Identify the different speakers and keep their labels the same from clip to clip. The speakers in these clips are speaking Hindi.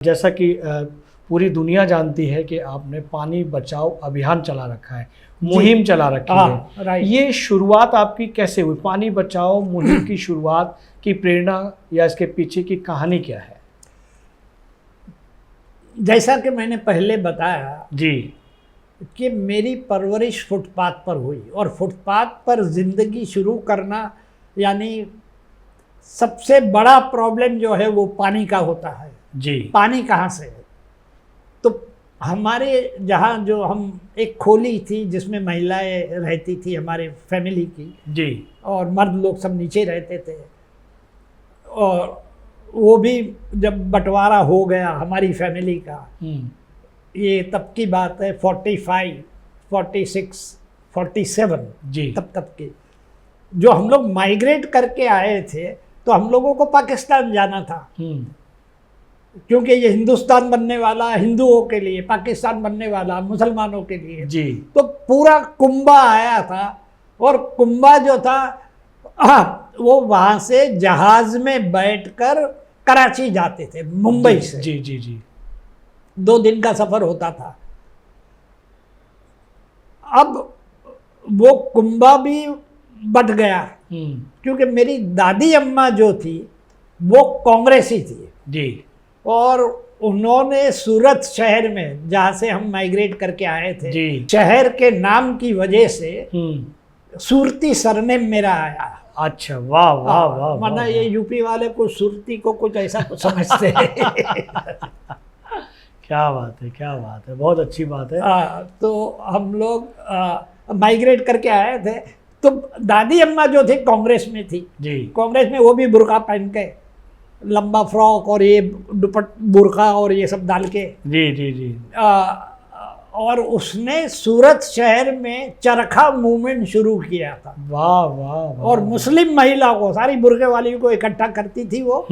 Speaker 1: जैसा कि पूरी दुनिया जानती है कि आपने पानी बचाओ अभियान चला रखा है, मुहिम चला रखी है।
Speaker 2: राइट।
Speaker 1: ये शुरुआत आपकी कैसे हुई? पानी बचाओ मुहिम की शुरुआत की प्रेरणा या इसके पीछे की कहानी क्या है?
Speaker 2: जैसा कि मैंने पहले बताया
Speaker 1: जी
Speaker 2: कि मेरी परवरिश फुटपाथ पर हुई और फुटपाथ पर ज़िंदगी शुरू करना यानी सबसे बड़ा प्रॉब्लम जो है वो पानी का होता है।
Speaker 1: जी
Speaker 2: पानी कहाँ से है? तो हमारे जहाँ जो हम एक खोली थी जिसमें महिलाएं रहती थी हमारे फैमिली की,
Speaker 1: जी
Speaker 2: और मर्द लोग सब नीचे रहते थे। और वो भी जब बंटवारा हो गया हमारी फैमिली का, ये तब की बात है 45, 46, 47
Speaker 1: जी
Speaker 2: तब की, जो हम लोग माइग्रेट करके आए थे तो हम लोगों को पाकिस्तान जाना था, क्योंकि ये हिंदुस्तान बनने वाला हिंदुओं के लिए, पाकिस्तान बनने वाला मुसलमानों के लिए।
Speaker 1: जी
Speaker 2: तो पूरा कुंभा आया था, और कुंभा जो था वो वहाँ से जहाज में बैठकर कराची जाते थे मुंबई से।
Speaker 1: जी जी जी
Speaker 2: 2 दिन का सफ़र होता था। अब वो कुंभा भी बट गया, क्योंकि मेरी दादी अम्मा जो थी वो कांग्रेसी थी
Speaker 1: जी,
Speaker 2: और उन्होंने सूरत शहर में, जहाँ से हम माइग्रेट करके आए थे
Speaker 1: जी,
Speaker 2: शहर के नाम की वजह से सूरती सरनेम मेरा आया।
Speaker 1: अच्छा, वाह वाह वाह,
Speaker 2: वरना ये यूपी वाले को सुरती को कुछ ऐसा कुछ समझते हैं।
Speaker 1: क्या बात है, क्या बात है, बहुत अच्छी बात है।
Speaker 2: तो हम लोग माइग्रेट करके आए थे। तो दादी अम्मा जो थी कांग्रेस में थी
Speaker 1: जी,
Speaker 2: कांग्रेस में, वो भी बुर्का पहन के, लंबा फ्रॉक और ये बुर्का और ये सब डाल के।
Speaker 1: जी जी जी,
Speaker 2: और उसने सूरत शहर में चरखा मूवमेंट शुरू किया था।
Speaker 1: वाह वाह वाह,
Speaker 2: और मुस्लिम महिला को, सारी बुर्के वाली को इकट्ठा करती थी वो,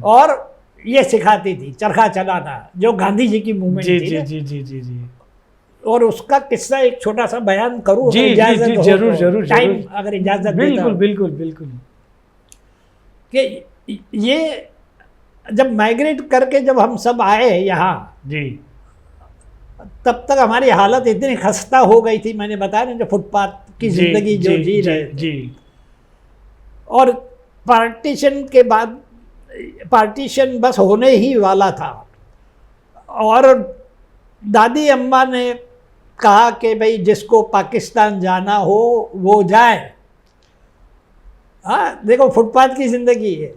Speaker 2: और ये सिखाती थी चरखा चलाना, जो गांधी जी की मूवमेंट
Speaker 1: जी
Speaker 2: थी।
Speaker 1: जी जी जी जी जी,
Speaker 2: और उसका किस्सा एक छोटा सा बयान करूँ?
Speaker 1: जी जी जी, जरूर जरूर,
Speaker 2: टाइम अगर इजाजत
Speaker 1: बिल्कुल बिल्कुल बिल्कुल।
Speaker 2: कि ये जब माइग्रेट करके जब हम सब आए यहाँ,
Speaker 1: जी,
Speaker 2: तब तक हमारी हालत इतनी खस्ता हो गई थी, मैंने बताया ना, जो फुटपाथ की जिंदगी जो जी रहे थे।
Speaker 1: जी,
Speaker 2: और पार्टीशन के बाद, पार्टीशन बस होने ही वाला था, और दादी अम्मा ने कहा कि भाई जिसको पाकिस्तान जाना हो वो जाए। हाँ, देखो फुटपाथ की ज़िंदगी है,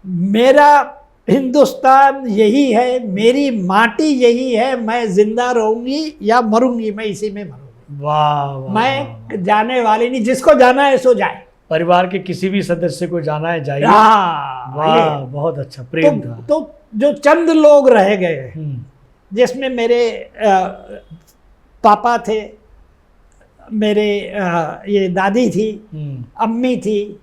Speaker 2: मेरा हिंदुस्तान यही है, मेरी माटी यही है, मैं जिंदा रहूंगी या मरूंगी, मैं इसी में मरूंगी।
Speaker 1: वाह वाह,
Speaker 2: मैं जाने वाली नहीं, जिसको जाना है सो जाए।
Speaker 1: परिवार के किसी भी सदस्य को जाना है जाइए। वाह, बहुत अच्छा प्रेम था।
Speaker 2: तो जो चंद लोग रह गए, जिसमें मेरे पापा थे, मेरे ये दादी थी, अम्मी थी,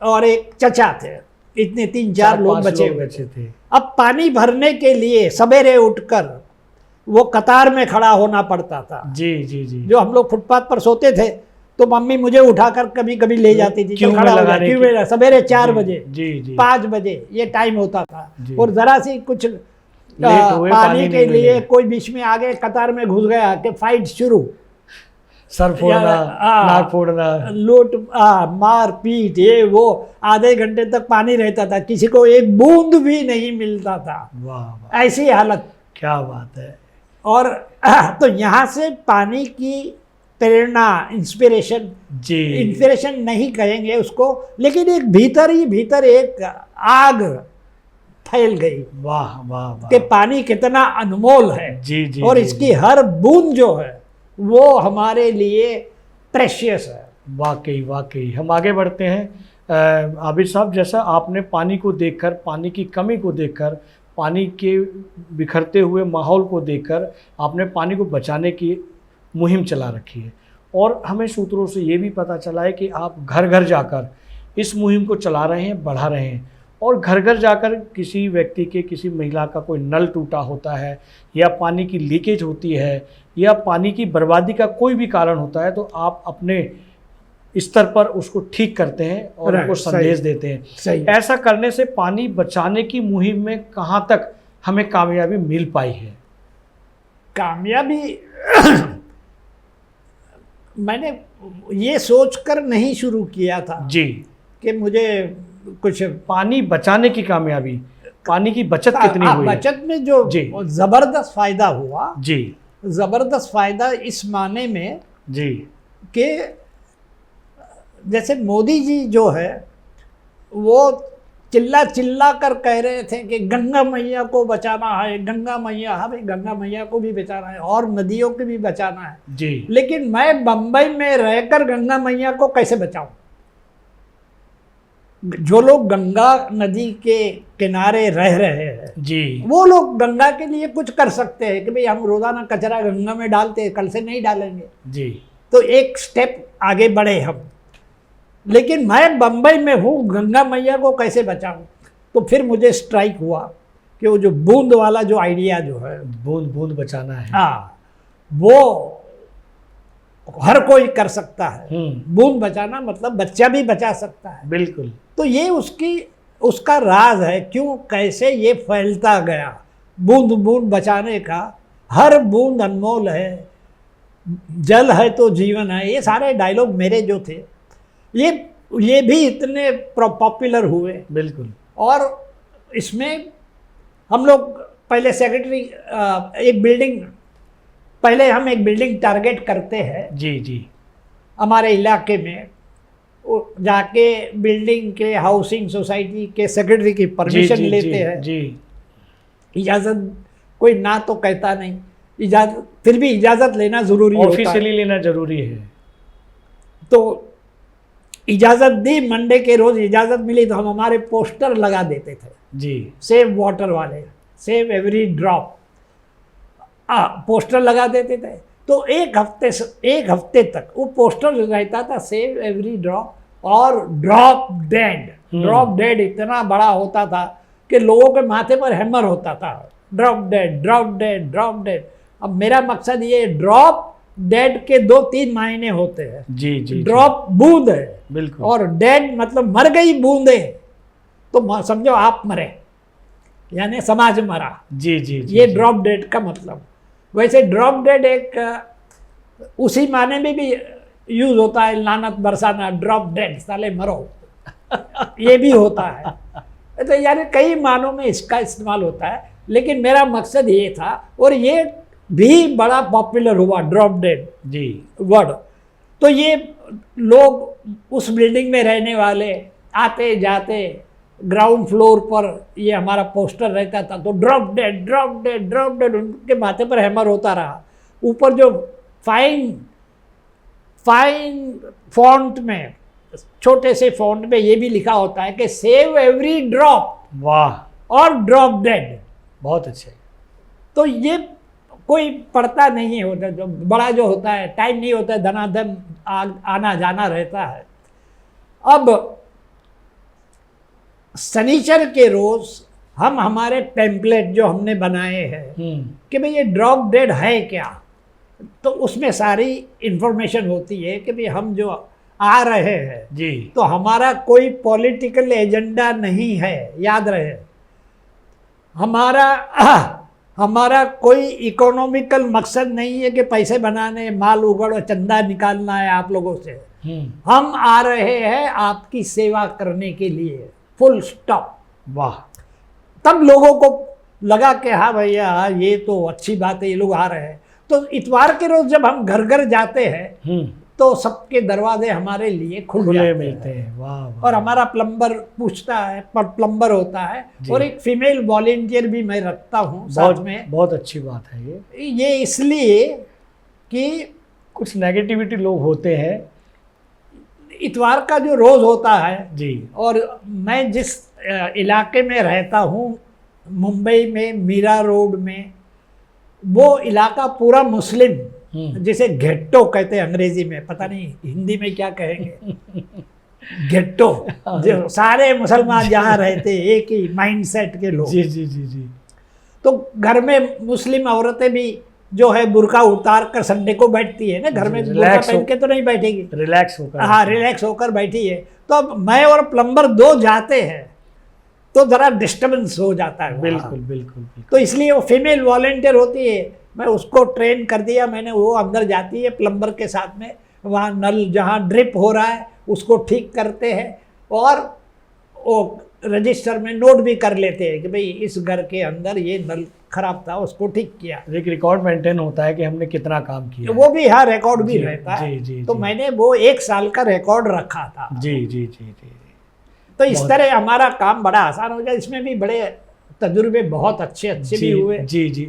Speaker 2: और एक चचा थे, इतने 3-4 लोग बचे हुए थे। अब पानी भरने के लिए सवेरे उठकर वो कतार में खड़ा होना पड़ता था।
Speaker 1: जी जी जी,
Speaker 2: जो हम लोग फुटपाथ पर सोते थे तो मम्मी मुझे उठाकर कभी कभी ले जाती थी,
Speaker 1: क्यों लगाने
Speaker 2: सवेरे 4 बजे,
Speaker 1: जी जी,
Speaker 2: 5 बजे ये टाइम होता था। और जरा सी कुछ पानी के लिए कोई बीच में आगे कतार में घुस गया कि फाइट शुरू,
Speaker 1: सर फोड़ना, नाक फोड़ना,
Speaker 2: लूट, मार पीट, ये वो। आधे घंटे तक पानी रहता था, किसी को एक बूंद भी नहीं मिलता था।
Speaker 1: वाह,
Speaker 2: ऐसी हालत।
Speaker 1: क्या बात है।
Speaker 2: और तो यहाँ से पानी की प्रेरणा, इंस्पिरेशन,
Speaker 1: जी,
Speaker 2: इंस्पिरेशन नहीं कहेंगे उसको, लेकिन एक भीतर ही भीतर एक आग फैल गई।
Speaker 1: वाह वाह वाह,
Speaker 2: कि पानी कितना अनमोल है।
Speaker 1: जी जी,
Speaker 2: और
Speaker 1: जी,
Speaker 2: इसकी हर बूंद जो है वो हमारे लिए प्रेशियस है।
Speaker 1: वाकई वाकई। हम आगे बढ़ते हैं। आबिद साहब, जैसा आपने पानी को देखकर, पानी की कमी को देखकर, पानी के बिखरते हुए माहौल को देखकर आपने पानी को बचाने की मुहिम चला रखी है, और हमें सूत्रों से ये भी पता चला है कि आप घर घर जाकर इस मुहिम को चला रहे हैं, बढ़ा रहे हैं। और घर घर जाकर किसी व्यक्ति के, किसी महिला का कोई नल टूटा होता है, या पानी की लीकेज होती है, या पानी की बर्बादी का कोई भी कारण होता है, तो आप अपने स्तर पर उसको ठीक करते हैं और उनको संदेश देते हैं।
Speaker 2: सही।
Speaker 1: ऐसा करने से पानी बचाने की मुहिम में कहाँ तक हमें कामयाबी मिल पाई है?
Speaker 2: कामयाबी मैंने ये सोचकर नहीं शुरू किया था
Speaker 1: जी
Speaker 2: कि मुझे कुछ
Speaker 1: पानी बचाने की कामयाबी, पानी की बचत कितनी हुई है?
Speaker 2: बचत में जो
Speaker 1: जी।
Speaker 2: जबरदस्त फायदा हुआ,
Speaker 1: जी
Speaker 2: जबरदस्त फायदा इस माने में
Speaker 1: जी
Speaker 2: कि जैसे मोदी जी जो है वो चिल्ला चिल्ला कर कह रहे थे कि गंगा मैया को बचाना है, गंगा मैया, हाँ भाई गंगा मैया को भी बचाना है और नदियों को भी बचाना है
Speaker 1: जी।
Speaker 2: लेकिन मैं बंबई में रहकर गंगा मैया को कैसे बचाऊं? जो लोग गंगा नदी के किनारे रह रहे हैं
Speaker 1: जी
Speaker 2: वो लोग गंगा के लिए कुछ कर सकते हैं कि भाई हम रोजाना कचरा गंगा में डालते हैं, कल से नहीं डालेंगे,
Speaker 1: जी
Speaker 2: तो एक स्टेप आगे बढ़े हम। लेकिन मैं बंबई में हूँ, गंगा मैया को कैसे बचाऊं? तो फिर मुझे स्ट्राइक हुआ कि वो जो बूंद वाला जो आइडिया जो है,
Speaker 1: बूंद बूंद बचाना है,
Speaker 2: हाँ, वो हर कोई कर सकता है। बूंद बचाना मतलब बच्चा भी बचा सकता है।
Speaker 1: बिल्कुल।
Speaker 2: तो ये उसका राज है, क्यों कैसे ये फैलता गया। बूंद बूंद बचाने का, हर बूंद अनमोल है, जल है तो जीवन है, ये सारे डायलॉग मेरे जो थे ये भी इतने पॉपुलर हुए।
Speaker 1: बिल्कुल।
Speaker 2: और इसमें हम लोग पहले सेक्रेटरी एक बिल्डिंग, पहले हम एक बिल्डिंग टारगेट करते हैं
Speaker 1: जी जी
Speaker 2: हमारे इलाके में, जाके बिल्डिंग के हाउसिंग सोसाइटी के सेक्रेटरी की परमिशन लेते हैं
Speaker 1: जी।
Speaker 2: इजाज़त कोई ना तो कहता नहीं, इजाज़त फिर भी इजाज़त लेना ज़रूरी होता है,
Speaker 1: ऑफिशियली लेना ज़रूरी है।
Speaker 2: तो इजाज़त दी, मंडे के रोज़ इजाज़त मिली तो हम हमारे पोस्टर लगा देते थे
Speaker 1: जी।
Speaker 2: सेव वाटर वाले, सेव एवरी ड्रॉप, पोस्टर लगा देते थे। तो एक हफ्ते तक वो पोस्टर रहता था, सेव एवरी ड्रॉप और ड्रॉप डेड। ड्रॉप डेड इतना बड़ा होता था कि लोगों के माथे पर हैमर होता था, drop dead drop dead drop dead. अब मेरा मकसद ये, ड्रॉप डेड के 2-3 मायने होते हैं।
Speaker 1: जी जी।
Speaker 2: ड्रॉप बूंद है,
Speaker 1: बिल्कुल,
Speaker 2: और डेड मतलब मर गई बूंदे, तो समझो आप मरे, यानी समाज मरा।
Speaker 1: जी जी जी।
Speaker 2: ये ड्रॉप डेड का मतलब। वैसे ड्रॉप डेड एक उसी माने में भी यूज होता है, लानत बरसाना, ड्रॉप डेड, साले मरो, ये भी होता है। तो यानी कई मानों में इसका इस्तेमाल होता है, लेकिन मेरा मकसद ये था, और ये भी बड़ा पॉपुलर हुआ ड्रॉप डेड
Speaker 1: जी
Speaker 2: वर्ड। तो ये लोग उस बिल्डिंग में रहने वाले आते जाते, ग्राउंड फ्लोर पर ये हमारा पोस्टर रहता था, तो drop dead drop dead drop dead, उनके माथे पर हैमर होता रहा। ऊपर जो फाइन फॉन्ट में, छोटे से फॉन्ट में ये भी लिखा होता है कि सेव एवरी ड्रॉप,
Speaker 1: वाह,
Speaker 2: और ड्रॉप डेड।
Speaker 1: बहुत अच्छे।
Speaker 2: तो ये कोई पढ़ता नहीं होता, जो बड़ा जो होता है, टाइम नहीं होता है, धनाधन आना जाना रहता है। अब शनिचर के रोज हम हमारे टेम्पलेट जो हमने बनाए हैं कि भाई ये ड्रॉप डेड है क्या, तो उसमें सारी इंफॉर्मेशन होती है कि भाई हम जो आ रहे हैं
Speaker 1: जी,
Speaker 2: तो हमारा कोई पॉलिटिकल एजेंडा नहीं है, याद रहे। हमारा कोई इकोनॉमिकल मकसद नहीं है कि पैसे बनाने, माल उगड़ चंदा निकालना है आप लोगों से। हम आ रहे हैं आपकी सेवा करने के लिए, फुल स्टॉप।
Speaker 1: वाह।
Speaker 2: तब लोगों को लगा कि हाँ भैया ये तो अच्छी बात है, ये लोग आ रहे हैं। तो इतवार के रोज जब हम घर घर जाते हैं तो सबके दरवाजे हमारे लिए खुले
Speaker 1: मिलते हैं। वाह।
Speaker 2: और हमारा प्लम्बर पूछता है, प्लम्बर होता है, और एक फीमेल वॉलेंटियर भी मैं रखता हूँ साथ में।
Speaker 1: बहुत अच्छी बात है
Speaker 2: ये इसलिए कि
Speaker 1: कुछ नेगेटिविटी लोग होते हैं।
Speaker 2: इतवार का जो रोज़ होता है
Speaker 1: जी,
Speaker 2: और मैं जिस इलाके में रहता हूँ, मुंबई में मीरा रोड में, वो इलाका पूरा मुस्लिम, जिसे घेट्टो कहते हैं अंग्रेजी में, पता नहीं हिंदी में क्या कहेंगे, घेट्टो, जो सारे मुसलमान जहाँ रहते हैं, एक ही माइंडसेट के लोग।
Speaker 1: जी जी जी जी।
Speaker 2: तो घर में मुस्लिम औरतें भी जो है बुर्का उतार कर संडे को बैठती है ना, घर में बुर्का पहन के तो नहीं बैठेगी,
Speaker 1: रिलैक्स होकर।
Speaker 2: हाँ, रिलैक्स होकर बैठी है। तो अब मैं और प्लम्बर 2 जाते हैं, तो ज़रा डिस्टर्बेंस हो जाता है वहाँ।
Speaker 1: बिल्कुल बिल्कुल बिल्कुल।
Speaker 2: तो इसलिए वो फीमेल वॉलेंटियर होती है, मैं उसको ट्रेन कर दिया मैंने, वो अंदर जाती है प्लम्बर के साथ में, वहाँ नल जहाँ ड्रिप हो रहा है उसको ठीक करते हैं और वो रजिस्टर में नोट भी कर लेते हैं कि भाई इस घर के अंदर ये नल खराब था, उसको ठीक किया।
Speaker 1: एक रिकॉर्ड मेंटेन होता है कि हमने कितना काम किया है।
Speaker 2: वो भी हाँ रिकॉर्ड भी
Speaker 1: जी,
Speaker 2: रहता है।
Speaker 1: जी, जी,
Speaker 2: तो
Speaker 1: जी।
Speaker 2: मैंने वो 1 साल का रिकॉर्ड रखा था।
Speaker 1: जी जी जी जी।
Speaker 2: तो इस तरह हमारा काम बड़ा आसान हो गया। इसमें भी बड़े तजुर्बे बहुत अच्छे अच्छे भी हुए।
Speaker 1: जी जी।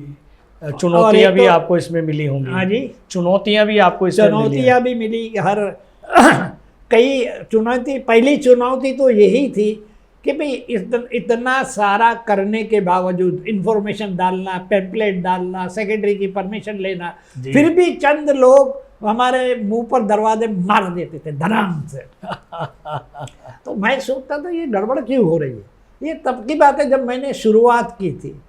Speaker 1: चुनौतियां भी आपको इसमें मिली होंगी।
Speaker 2: हाँ जी,
Speaker 1: चुनौतियां भी आपको इसमें मिली हैं।
Speaker 2: चुनौतियां भी मिली हर कई चुनौती। पहली चुनौती तो यही थी कि भाई इतना सारा करने के बावजूद इंफॉर्मेशन डालना, पैम्पलेट डालना, सेक्रेटरी की परमिशन लेना, फिर भी चंद लोग हमारे मुंह पर दरवाजे मार देते थे धड़ाम से। तो मैं सोचता था ये गड़बड़ क्यों हो रही है। ये तब की बात है जब मैंने शुरुआत की थी,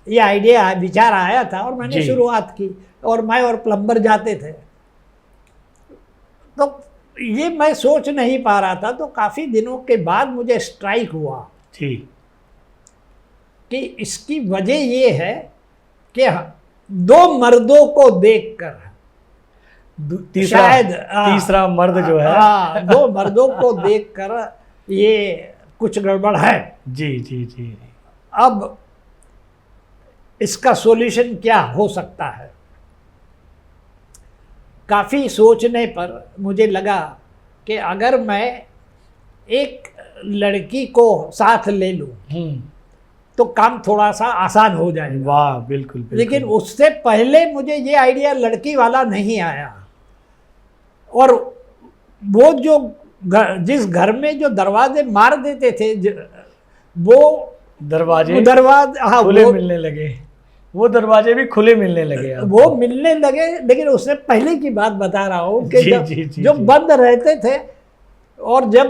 Speaker 2: ये आइडिया विचार आया था और मैंने शुरुआत की, और मैं और प्लम्बर जाते थे। तो ये मैं सोच नहीं पा रहा था। तो काफ़ी दिनों के बाद मुझे स्ट्राइक हुआ
Speaker 1: जी
Speaker 2: कि इसकी वजह ये है कि 2 मर्दों को देखकर शायद
Speaker 1: तीसरा मर्द जो है,
Speaker 2: 2 मर्दों को देखकर ये कुछ गड़बड़ है।
Speaker 1: जी जी जी।
Speaker 2: अब इसका सॉल्यूशन क्या हो सकता है। काफ़ी सोचने पर मुझे लगा कि अगर मैं एक लड़की को साथ ले लूं तो काम थोड़ा सा आसान हो जाएगा।
Speaker 1: वाह, बिल्कुल बिल्कुल।
Speaker 2: लेकिन उससे पहले मुझे ये आइडिया लड़की वाला नहीं आया। और वो जो जिस घर में जो दरवाजे मार देते थे वो
Speaker 1: दरवाजे
Speaker 2: हाँ,
Speaker 1: खुले मिलने लगे। वो दरवाजे भी खुले मिलने लगे।
Speaker 2: वो मिलने लगे। लेकिन उससे पहले की बात बता रहा हूँ कि जो
Speaker 1: जी।
Speaker 2: बंद रहते थे और जब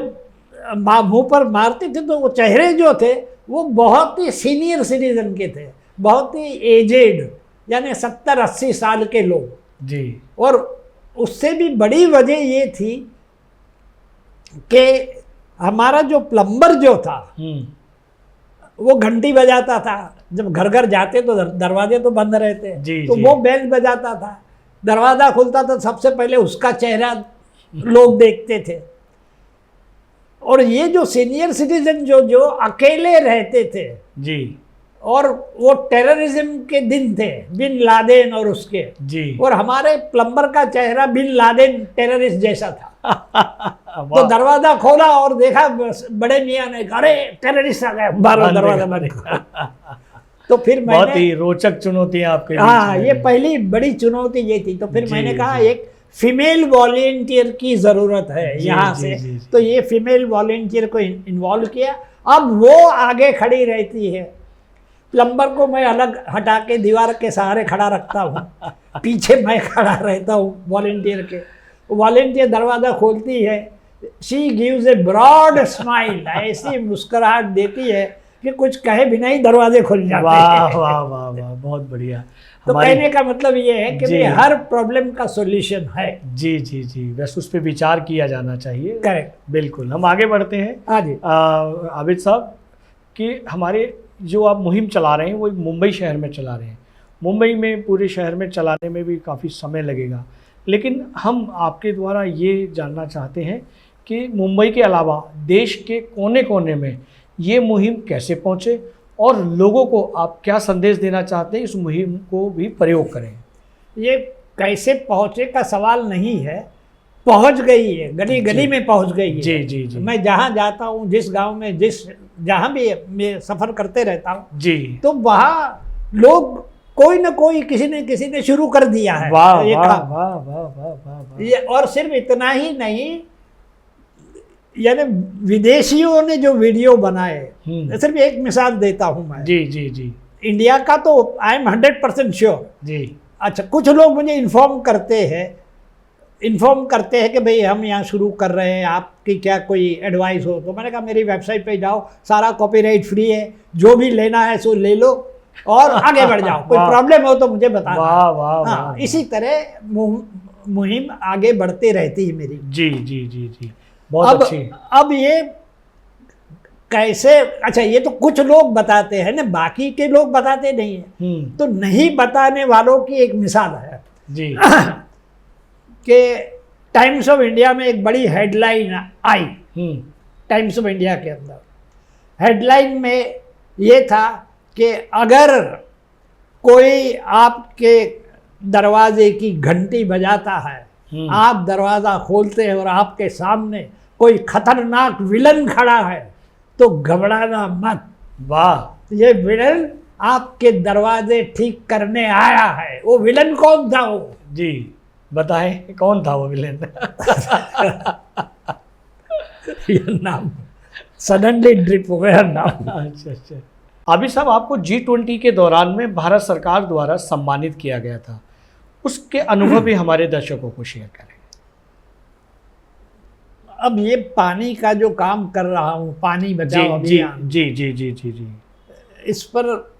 Speaker 2: मुंह पर मारते थे तो वो चेहरे जो थे वो बहुत ही सीनियर सिटीजन के थे, बहुत ही एजेड, यानी 70-80 साल के लोग जी। और उससे भी बड़ी वजह ये थी कि हमारा जो प्लम्बर जो था वो घंटी बजाता था। जब घर घर जाते तो दरवाजे तो बंद रहते तो वो बेल बजाता था, दरवाज़ा खुलता था, सबसे पहले उसका चेहरा लोग देखते थे। और ये जो सीनियर सिटीजन जो अकेले रहते थे जी, और वो टेररिज्म के दिन थे, बिन लादेन और उसके जी, और हमारे प्लम्बर का चेहरा बिन लादेन टेररिस्ट जैसा था। तो दरवाजा खोला और देखा बड़े मियाँ ने, अरे टेररिस्ट आ गए, बाहर दरवाजा बंद। तो फिर मैंने,
Speaker 1: बहुत ही रोचक चुनौतियां आपके।
Speaker 2: हाँ, ये पहली बड़ी चुनौती ये थी। तो फिर मैंने कहा एक फीमेल वॉलेंटियर की ज़रूरत है यहाँ से। तो ये फीमेल वॉलेंटियर को इन्वॉल्व किया। अब वो आगे खड़ी रहती है, प्लम्बर को मैं अलग हटा के दीवार के सहारे खड़ा रखता हूँ, पीछे मैं खड़ा रहता हूँ वॉलेंटियर के। वॉलेंटियर दरवाज़ा खोलती है, she gives a broad smile, ऐसी मुस्कुराहट देती है कि कुछ कहे भी नहीं दरवाजे खुल जाते हैं।
Speaker 1: वाह वाह वाह वाह, बहुत बढ़िया।
Speaker 2: तो कहने का मतलब ये है कि भाई हर प्रॉब्लम का सॉल्यूशन है।
Speaker 1: जी जी जी, बस उस पर विचार किया जाना चाहिए।
Speaker 2: करेक्ट,
Speaker 1: बिल्कुल। हम आगे बढ़ते हैं।
Speaker 2: हाँ जी।
Speaker 1: आबिद साहब, कि हमारे जो आप मुहिम चला रहे हैं वो मुंबई शहर में चला रहे हैं। मुंबई में पूरे शहर में चलाने में भी काफ़ी समय लगेगा, लेकिन हम आपके द्वारा ये जानना चाहते हैं कि मुंबई के अलावा देश के कोने कोने में ये मुहिम कैसे पहुँचे और लोगों को आप क्या संदेश देना चाहते हैं इस मुहिम को भी प्रयोग करें।
Speaker 2: ये कैसे पहुँचे का सवाल नहीं है, पहुँच गई है, गली गली में पहुँच गई है।
Speaker 1: जी जी जी।
Speaker 2: मैं जहाँ जाता हूँ, जिस गांव में, जहाँ भी मैं सफ़र करते रहता हूँ जी, तो वहाँ लोग कोई न कोई किसी ने शुरू कर दिया है।
Speaker 1: वाह वाह वाह वाह वाह।
Speaker 2: ये और सिर्फ इतना ही नहीं, यानी विदेशियों ने जो वीडियो बनाए, सिर्फ एक मिसाल देता हूँ मैं। जी जी जी। इंडिया का तो आई एम 100% श्योर जी। अच्छा, कुछ लोग मुझे इन्फॉर्म करते हैं कि भाई हम यहाँ शुरू कर रहे हैं, आपकी क्या कोई एडवाइस हो। तो मैंने कहा मेरी वेबसाइट पे जाओ, सारा कॉपीराइट फ्री है, जो भी लेना है सो ले लो और आगे बढ़ जाओ। कोई प्रॉब्लम हो तो मुझे बताना।
Speaker 1: वाह वाह।
Speaker 2: हाँ, इसी तरह मुहिम आगे बढ़ती रहती है मेरी।
Speaker 1: जी जी जी जी, बहुत अच्छी।
Speaker 2: अब ये कैसे, अच्छा ये तो कुछ लोग बताते हैं ना, बाकी के लोग बताते नहीं है। तो नहीं बताने वालों की एक मिसाल है
Speaker 1: जी
Speaker 2: कि टाइम्स ऑफ इंडिया में एक बड़ी headline I. Times of India के अंदर हेडलाइन में ये था कि अगर कोई आपके दरवाजे की घंटी बजाता है, आप दरवाज़ा खोलते हैं और आपके सामने कोई खतरनाक विलन खड़ा है, तो घबराना मत।
Speaker 1: वाह,
Speaker 2: ये विलन आपके दरवाजे ठीक करने आया है। वो विलन कौन था? वो
Speaker 1: जी बताएं, कौन था वो विलेन?
Speaker 2: ये नाम सडनली ड्रिप हो गया नाम।
Speaker 1: अच्छा अच्छा। आबिद साहब, आपको G20 के दौरान में भारत सरकार द्वारा सम्मानित किया गया था, उसके अनुभव भी हमारे दर्शकों को शेयर करें।
Speaker 2: अब ये पानी का जो काम कर रहा हूँ, पानी बचाओ अभियान,
Speaker 1: जी जी जी जी जी,
Speaker 2: इस पर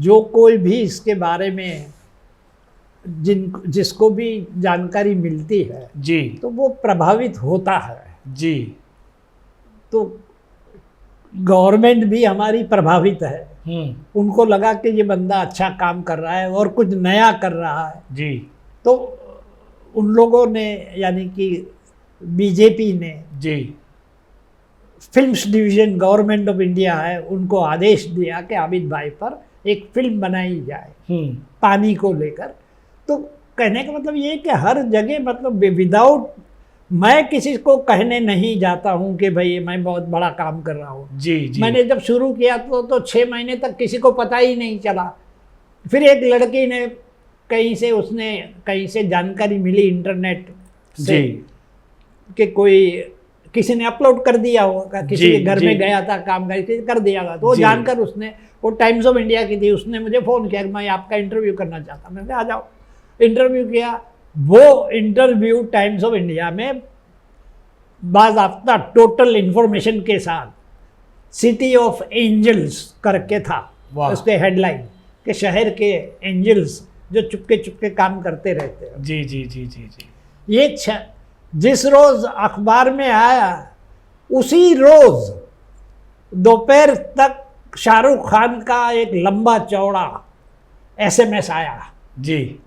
Speaker 2: जो कोई भी इसके बारे में जिसको भी जानकारी मिलती है
Speaker 1: जी,
Speaker 2: तो वो प्रभावित होता है।
Speaker 1: जी,
Speaker 2: तो गवर्नमेंट भी हमारी प्रभावित है। उनको लगा कि ये बंदा अच्छा काम कर रहा है और कुछ नया कर रहा है
Speaker 1: जी,
Speaker 2: तो उन लोगों ने, यानी कि बीजेपी ने,
Speaker 1: जी,
Speaker 2: films division government of India है, उनको आदेश दिया कि आबिद भाई पर एक फिल्म बनाई जाए पानी को लेकर। तो कहने का मतलब ये कि हर जगह, मतलब विदाउट, मैं किसी को कहने नहीं जाता हूँ कि भाई मैं बहुत बड़ा काम कर रहा हूँ।
Speaker 1: जी जी,
Speaker 2: मैंने जब शुरू किया तो 6 महीने तक किसी को पता ही नहीं चला। फिर एक लड़की ने कहीं से जानकारी मिली इंटरनेट से कि किसी ने अपलोड कर दिया होगा, किसी के घर में गया था, काम कर दिया था। तो वो जानकर उसने, वो टाइम्स ऑफ इंडिया की थी, उसने मुझे फ़ोन किया कि मैं आपका इंटरव्यू करना चाहता हूँ। मैंने कहा आ जाओ। इंटरव्यू किया। वो इंटरव्यू टाइम्स ऑफ इंडिया में बाज़ाब्ता टोटल इन्फॉर्मेशन के साथ सिटी ऑफ एंजल्स करके था उसके हेडलाइन, कि शहर के एंजल्स जो चुपके चुपके काम करते रहते हैं।
Speaker 1: जी जी जी जी जी,
Speaker 2: ये जिस रोज़ अखबार में आया उसी रोज़ दोपहर तक शाहरुख खान का एक लंबा चौड़ा SMS आया
Speaker 1: जी,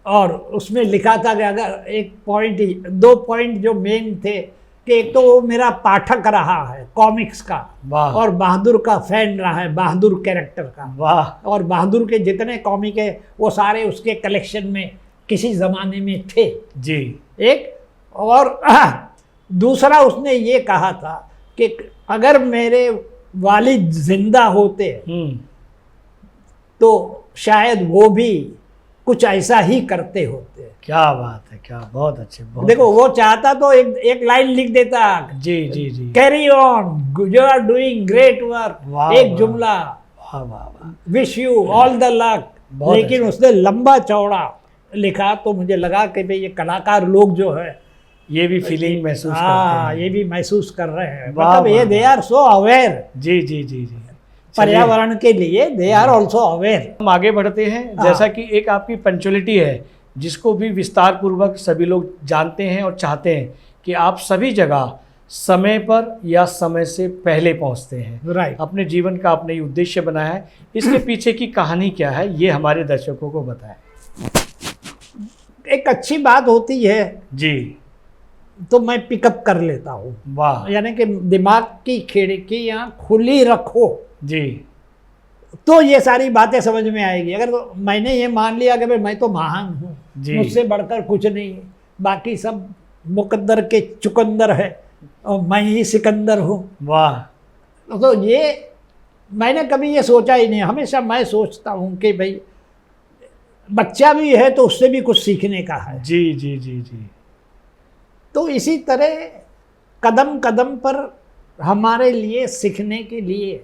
Speaker 2: और उसमें लिखा था कि अगर एक पॉइंट, 2 पॉइंट जो मेन थे, कि एक तो वो मेरा पाठक रहा है कॉमिक्स का, और बहादुर का फैन रहा है, बहादुर कैरेक्टर का।
Speaker 1: वाह,
Speaker 2: और बहादुर के जितने कॉमिक है वो सारे उसके कलेक्शन में किसी ज़माने में थे
Speaker 1: जी।
Speaker 2: एक। और दूसरा उसने ये कहा था कि अगर मेरे वालिद जिंदा होते तो शायद वो भी कुछ ऐसा ही करते होते।
Speaker 1: क्या बात है, क्या, बहुत अच्छे, बहुत
Speaker 2: देखो वो चाहता तो एक लाइन लिख देता,
Speaker 1: जी जी जी,
Speaker 2: carry on, you are doing great work, एक जुमला,
Speaker 1: वाह वाह वाह,
Speaker 2: wish you all the luck. लेकिन उसने लंबा चौड़ा लिखा तो मुझे लगा कि भाई ये कलाकार लोग जो है
Speaker 1: ये भी फीलिंग महसूस करते हैं,
Speaker 2: ये भी महसूस कर रहे हैं। मतलब ये दे आर सो अवेयर।
Speaker 1: जी जी जी जी,
Speaker 2: पर्यावरण के लिए दे आर ऑल्सो अवेयर।
Speaker 1: हम आगे बढ़ते हैं। जैसा कि एक आपकी पंचुअलिटी है जिसको भी विस्तार पूर्वक सभी लोग जानते हैं और चाहते हैं कि आप सभी जगह समय पर या समय से पहले पहुंचते हैं।
Speaker 2: राइट।
Speaker 1: अपने जीवन का आपने उद्देश्य बनाया है, इसके पीछे की कहानी क्या है ये हमारे दर्शकों को बताएं।
Speaker 2: एक अच्छी बात होती है
Speaker 1: जी
Speaker 2: तो मैं पिकअप कर लेता हूँ।
Speaker 1: वाह,
Speaker 2: यानी कि दिमाग की खिड़कियाँ खुली रखो
Speaker 1: जी,
Speaker 2: तो ये सारी बातें समझ में आएगी। अगर तो मैंने ये मान लिया कि भाई मैं तो महान हूँ, मुझसे बढ़कर कुछ नहीं है, बाकी सब मुकद्दर के चुकंदर है और मैं ही सिकंदर हूँ,
Speaker 1: वाह,
Speaker 2: तो ये मैंने कभी ये सोचा ही नहीं। हमेशा मैं सोचता हूँ कि भाई बच्चा भी है तो उससे भी कुछ सीखने का है।
Speaker 1: जी जी जी जी,
Speaker 2: तो इसी तरह कदम कदम पर हमारे लिए सीखने के लिए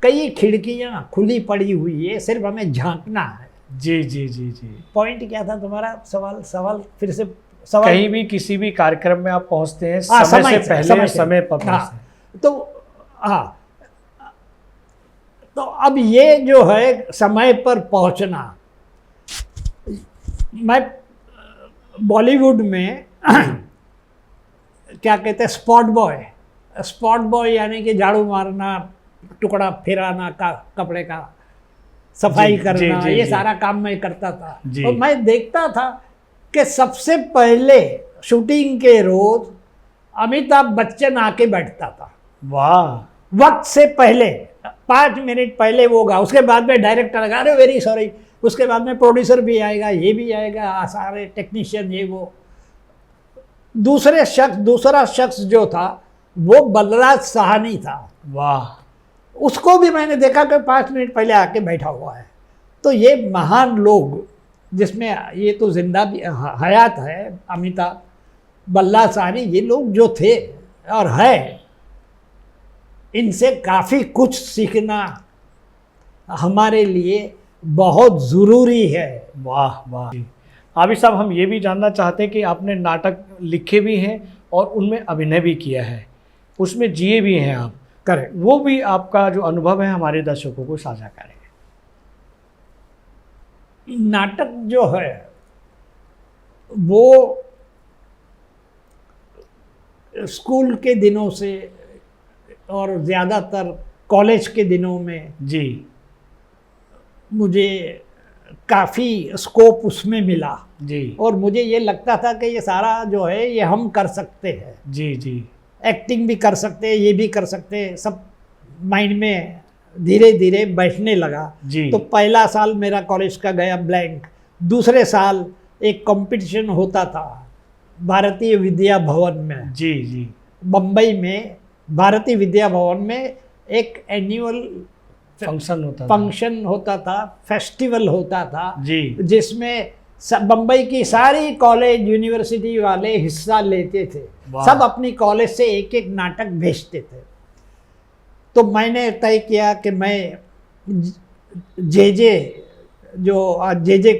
Speaker 2: कई खिड़कियां खुली पड़ी हुई है, सिर्फ हमें झांकना है।
Speaker 1: जी जी जी जी।
Speaker 2: पॉइंट क्या था तुम्हारा? सवाल फिर से सवाल।
Speaker 1: कहीं भी किसी भी कार्यक्रम में आप पहुंचते हैं समय से पहले, समय पर पहुंचते।
Speaker 2: तो अब ये जो है समय पर पहुंचना, मैं बॉलीवुड में क्या कहते हैं, स्पॉट बॉय, स्पॉट बॉय यानी कि झाड़ू मारना, टुकड़ा फिराना का कपड़े का, सफाई करना, ये सारा काम मैं करता था। और मैं देखता था कि सबसे पहले शूटिंग के रोज अमिताभ बच्चन आके बैठता था।
Speaker 1: वाह।
Speaker 2: वक्त से पहले 5 मिनट पहले वो गा, उसके बाद में डायरेक्टर लगा, अरे वेरी सॉरी, उसके बाद में प्रोड्यूसर भी आएगा, ये भी आएगा, सारे टेक्नीशियन, ये वो। दूसरा शख्स जो था वो बलराज साहनी था।
Speaker 1: वाह।
Speaker 2: उसको भी मैंने देखा कि 5 मिनट पहले आके बैठा हुआ है। तो ये महान लोग, जिसमें ये तो जिंदा भी हयात है अमिताभ, बलराज साहनी, ये लोग जो थे और है, इनसे काफ़ी कुछ सीखना हमारे लिए बहुत ज़रूरी है।
Speaker 1: वाह वाह। आबिद साहब, हम ये भी जानना चाहते हैं कि आपने नाटक लिखे भी हैं और उनमें अभिनय भी किया है, उसमें जिए भी हैं आप।
Speaker 2: करेक्ट।
Speaker 1: वो भी आपका जो अनुभव है हमारे दर्शकों को साझा करें।
Speaker 2: नाटक जो है वो स्कूल के दिनों से और ज़्यादातर कॉलेज के दिनों में
Speaker 1: जी
Speaker 2: मुझे काफ़ी स्कोप उसमें मिला
Speaker 1: जी।
Speaker 2: और मुझे ये लगता था कि ये सारा जो है ये हम कर सकते हैं।
Speaker 1: जी जी।
Speaker 2: एक्टिंग भी कर सकते हैं, ये भी कर सकते हैं, सब माइंड में धीरे धीरे बैठने लगा।
Speaker 1: जी।
Speaker 2: तो पहला साल मेरा कॉलेज का गया ब्लैंक। दूसरे साल एक कंपटीशन होता था भारतीय विद्या भवन में।
Speaker 1: जी जी।
Speaker 2: बम्बई में भारतीय विद्या भवन में एक एनुअल फंक्शन होता था, फेस्टिवल होता था
Speaker 1: जी,
Speaker 2: जिसमें बम्बई की सारी कॉलेज यूनिवर्सिटी वाले हिस्सा लेते थे। सब अपनी कॉलेज से एक एक नाटक भेजते थे। तो मैंने तय किया कि मैं जे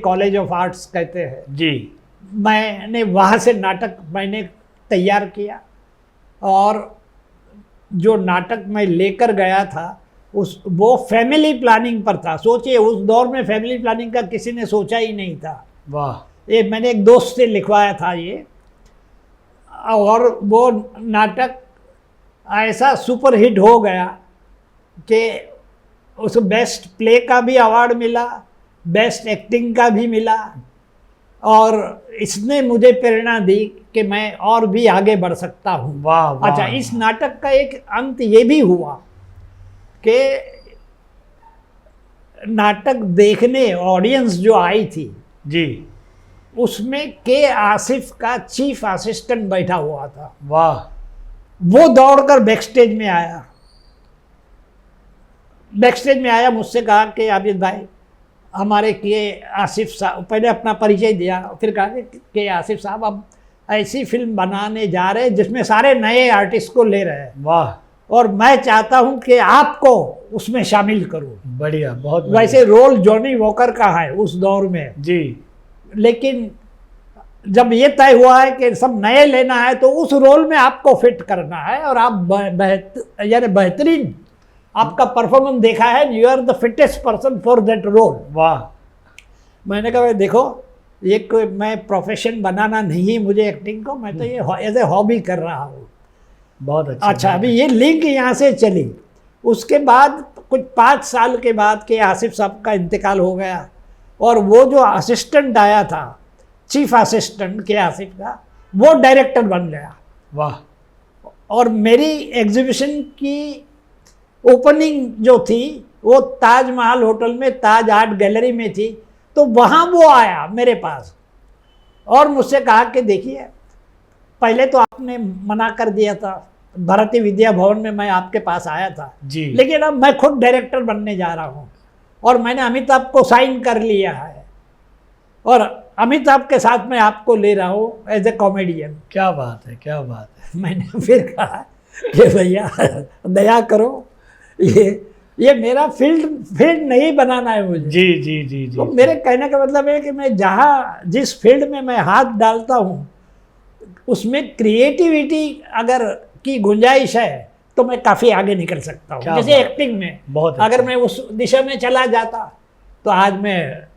Speaker 2: कॉलेज ऑफ आर्ट्स कहते हैं
Speaker 1: जी,
Speaker 2: मैंने वहाँ से नाटक मैंने तैयार किया और जो नाटक मैं लेकर गया था वो फैमिली प्लानिंग पर था। सोचिए उस दौर में फैमिली प्लानिंग का किसी ने सोचा ही नहीं था।
Speaker 1: वाह।
Speaker 2: ये मैंने एक दोस्त से लिखवाया था ये, और वो नाटक ऐसा सुपर हिट हो गया कि उस बेस्ट प्ले का भी अवार्ड मिला, बेस्ट एक्टिंग का भी मिला, और इसने मुझे प्रेरणा दी कि मैं और भी आगे बढ़ सकता हूँ।
Speaker 1: वाह वाह।
Speaker 2: अच्छा, इस नाटक का एक अंत ये भी हुआ कि नाटक देखने ऑडियंस जो आई थी
Speaker 1: जी,
Speaker 2: उसमें के आसिफ का चीफ असिस्टेंट बैठा हुआ था।
Speaker 1: वाह।
Speaker 2: वो दौड़कर बैकस्टेज में आया। मुझसे कहा कि आबिद भाई हमारे के आसिफ साहब, पहले अपना परिचय दिया, फिर कहा कि आसिफ साहब अब ऐसी फिल्म बनाने जा रहे हैं जिसमें सारे नए आर्टिस्ट को ले रहे हैं।
Speaker 1: वाह।
Speaker 2: और मैं चाहता हूं कि आपको उसमें शामिल करूं।
Speaker 1: बढ़िया, बहुत बढ़िया।
Speaker 2: वैसे रोल जॉनी वॉकर का है उस दौर में
Speaker 1: जी,
Speaker 2: लेकिन जब ये तय हुआ है कि सब नए लेना है तो उस रोल में आपको फिट करना है और आप बेहतरीन आपका परफॉर्मेंस देखा है, you are the fittest person for that role.
Speaker 1: वाह।
Speaker 2: मैंने कहा देखो ये कोई मैं प्रोफेशन बनाना नहीं मुझे एक्टिंग को, मैं तो ये एज ए हॉबी कर रहा हूँ।
Speaker 1: बहुत
Speaker 2: अच्छा, अभी ये लिंक यहाँ से चली। उसके बाद कुछ 5 साल के बाद के आसिफ साहब का इंतकाल हो गया और वो जो असिस्टेंट आया था चीफ असिस्टेंट के आसिफ का, वो डायरेक्टर बन गया।
Speaker 1: वाह।
Speaker 2: और मेरी एग्जीबिशन की ओपनिंग जो थी वो ताजमहल होटल में ताज आर्ट गैलरी में थी। तो वहाँ वो आया मेरे पास और मुझसे कहा कि देखिए पहले तो आपने मना कर दिया था, भारतीय विद्या भवन में मैं आपके पास आया था
Speaker 1: जी,
Speaker 2: लेकिन अब मैं खुद डायरेक्टर बनने जा रहा हूँ और मैंने अमिताभ को साइन कर लिया है और अमिताभ के साथ मैं आपको ले रहा हूँ एज ए कॉमेडियन।
Speaker 1: क्या बात है, क्या बात है।
Speaker 2: मैंने फिर कहा कि भैया दया करो, ये मेरा फील्ड नहीं बनाना है मुझे।
Speaker 1: जी जी जी जी।
Speaker 2: तो मेरे कहने का मतलब है कि मैं जिस फील्ड में मैं हाथ डालता हूँ उसमें क्रिएटिविटी अगर की गुंजाइश है तो मैं काफ़ी आगे निकल सकता हूँ। जैसे एक्टिंग में
Speaker 1: बहुत
Speaker 2: अगर मैं उस दिशा में चला जाता तो आज मैं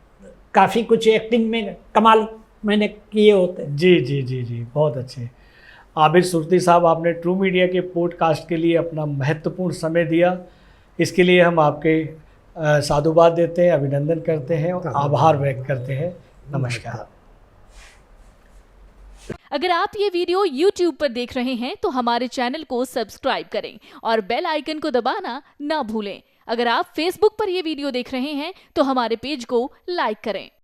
Speaker 2: काफ़ी कुछ एक्टिंग में कमाल मैंने किए होते।
Speaker 1: जी जी जी जी, बहुत अच्छे। आबिद सुरती साहब, आपने ट्रू मीडिया के पॉडकास्ट के लिए अपना महत्वपूर्ण समय दिया। इसके लिए हम आपके साधुवाद देते हैं, अभिनंदन करते हैं और आभार व्यक्त करते हैं। नमस्कार।
Speaker 3: अगर आप ये वीडियो YouTube पर देख रहे हैं तो हमारे चैनल को सब्सक्राइब करें और बेल आइकन को दबाना ना भूलें। अगर आप Facebook पर ये वीडियो देख रहे हैं तो हमारे पेज को लाइक करें।